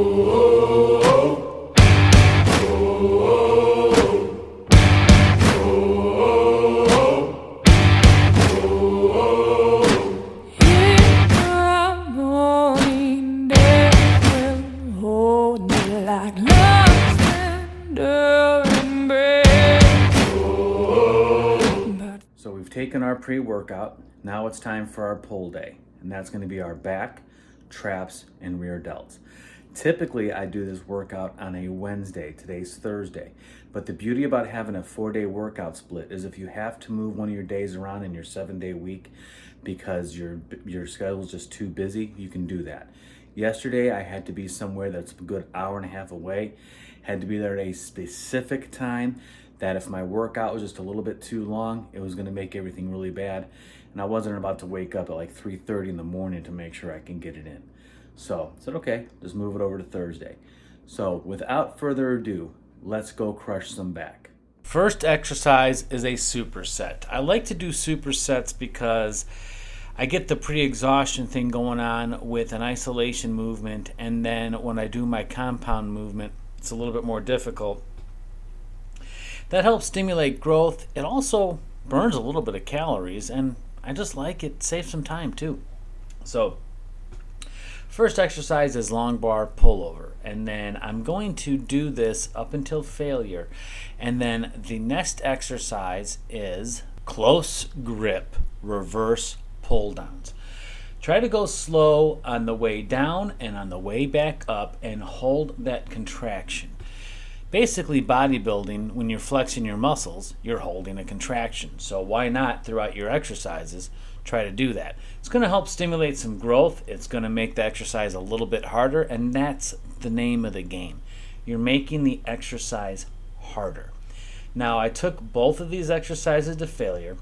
So we've taken our pre-workout. Now it's time for our pull day, and that's going to be our back, traps, and rear delts. Typically, I do this workout on a Wednesday. Today's Thursday. But the beauty about having a 4-day workout split is if you have to move one of your days around in your 7-day week because your schedule's just too busy, you can do that. Yesterday, I had to be somewhere that's a good hour and a half away. Had to be there at a specific time that if my workout was just a little bit too long, it was going to make everything really bad. And I wasn't about to wake up at like 3:30 in the morning to make sure I can get it in. So I said, okay, just move it over to Thursday. So without further ado, let's go crush some back. First exercise is a superset. I like to do supersets because I get the pre-exhaustion thing going on with an isolation movement, and then when I do my compound movement, it's a little bit more difficult. That helps stimulate growth. It also burns a little bit of calories, and I just like it. Saves some time too. So first exercise is long bar pullover, and then I'm going to do this up until failure. And then the next exercise is close grip reverse pull downs. Try to go slow on the way down and on the way back up and hold that contraction. Basically, bodybuilding, when you're flexing your muscles, you're holding a contraction. So why not throughout your exercises try to do that? It's going to help stimulate some growth. It's going to make the exercise a little bit harder, and that's the name of the game. You're making the exercise harder. Now, I took both of these exercises to failure,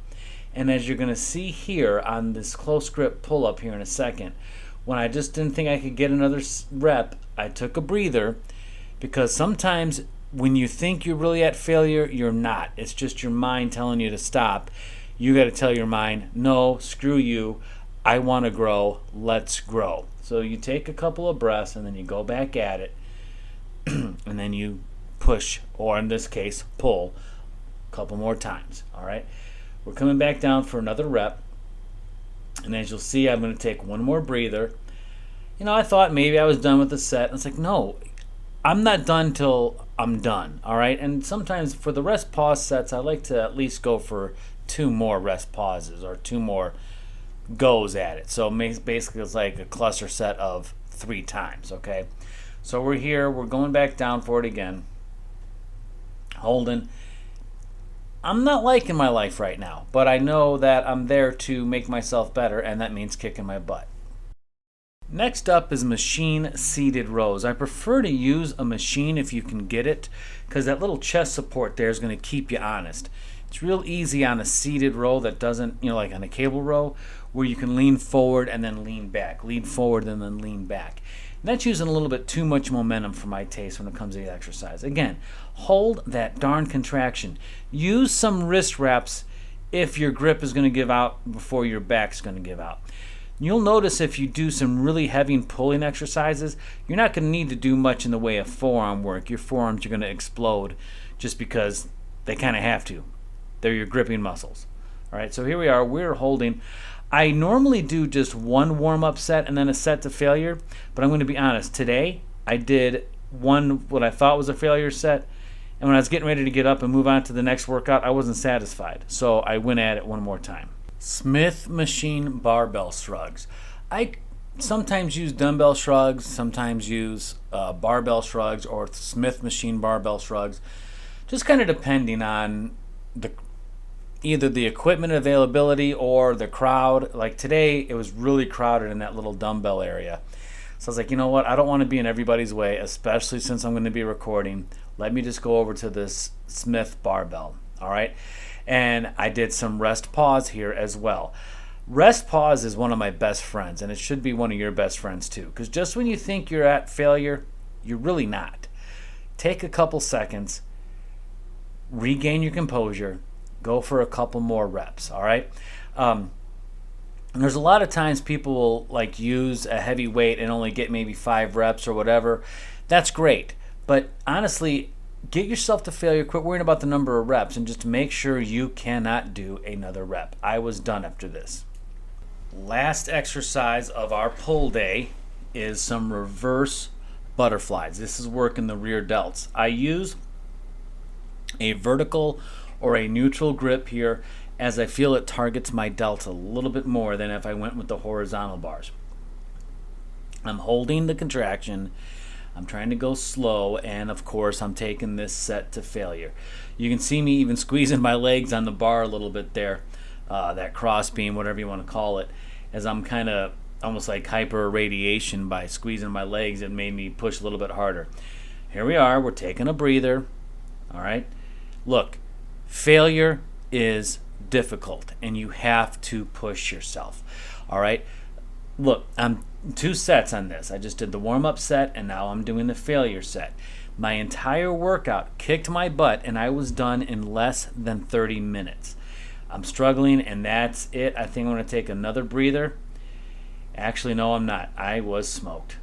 and as you're going to see here on this close grip pull-up here in a second, when I just didn't think I could get another rep, I took a breather, because sometimes when you think you're really at failure, you're not. It's just your mind telling you to stop. You got to tell your mind, no, screw you. I want to grow. Let's grow. So you take a couple of breaths and then you go back at it. And then you push, or in this case, pull a couple more times. All right. We're coming back down for another rep. And as you'll see, I'm going to take one more breather. I thought maybe I was done with the set. And it's like, no, I'm not done till I'm done, all right? And sometimes for the rest pause sets, I like to at least go for 2 more rest pauses or 2 more goes at it. So basically it's like a cluster set of 3 times, okay? So we're here, we're going back down for it again, holding. I'm not liking my life right now, but I know that I'm there to make myself better, and that means kicking my butt. Next up is machine seated rows. I prefer to use a machine if you can get it, because that little chest support there is going to keep you honest. It's real easy on a seated row that doesn't, like on a cable row, where you can lean forward and then lean back, lean forward and then lean back. And that's using a little bit too much momentum for my taste when it comes to the exercise. Again, hold that darn contraction. Use some wrist wraps if your grip is going to give out before your back's going to give out. You'll notice if you do some really heavy and pulling exercises, you're not going to need to do much in the way of forearm work. Your forearms are going to explode just because they kind of have to. They're your gripping muscles. All right, so here we are. We're holding. I normally do just one warm-up set and then a set to failure, but I'm going to be honest. Today, I did what I thought was a failure set, and when I was getting ready to get up and move on to the next workout, I wasn't satisfied. So I went at it one more time. Smith machine barbell shrugs. I sometimes use dumbbell shrugs, sometimes use barbell shrugs or Smith machine barbell shrugs, just kind of depending on either the equipment availability or the crowd. Like today, it was really crowded in that little dumbbell area. So I was like, you know what? I don't want to be in everybody's way, especially since I'm going to be recording. Let me just go over to this Smith barbell, all right? And I did some rest pause here as well. Rest pause is one of my best friends, and it should be one of your best friends too, because just when you think you're at failure, you're really not. Take a couple seconds, regain your composure, go for a couple more reps, all right? And there's a lot of times people will like use a heavy weight and only get maybe 5 reps or whatever. That's great. But honestly, get yourself to failure. Quit worrying about the number of reps and just make sure you cannot do another rep. I was done after this. Last exercise of our pull day is some reverse butterflies. This is working the rear delts. I use a vertical or a neutral grip here, as I feel it targets my delts a little bit more than if I went with the horizontal bars. I'm holding the contraction, I'm trying to go slow, and of course I'm taking this set to failure. You can see me even squeezing my legs on the bar a little bit there, that cross beam, whatever you want to call it, as I'm kind of almost like hyper radiation by squeezing my legs. It made me push a little bit harder. Here we are, we're taking a breather. All right, look, failure is difficult and you have to push yourself. All right, look, I'm 2 sets on this. I just did the warm-up set and now I'm doing the failure set. My entire workout kicked my butt and I was done in less than 30 minutes. I'm struggling and that's it. I think I'm going to take another breather. Actually, no, I'm not. I was smoked.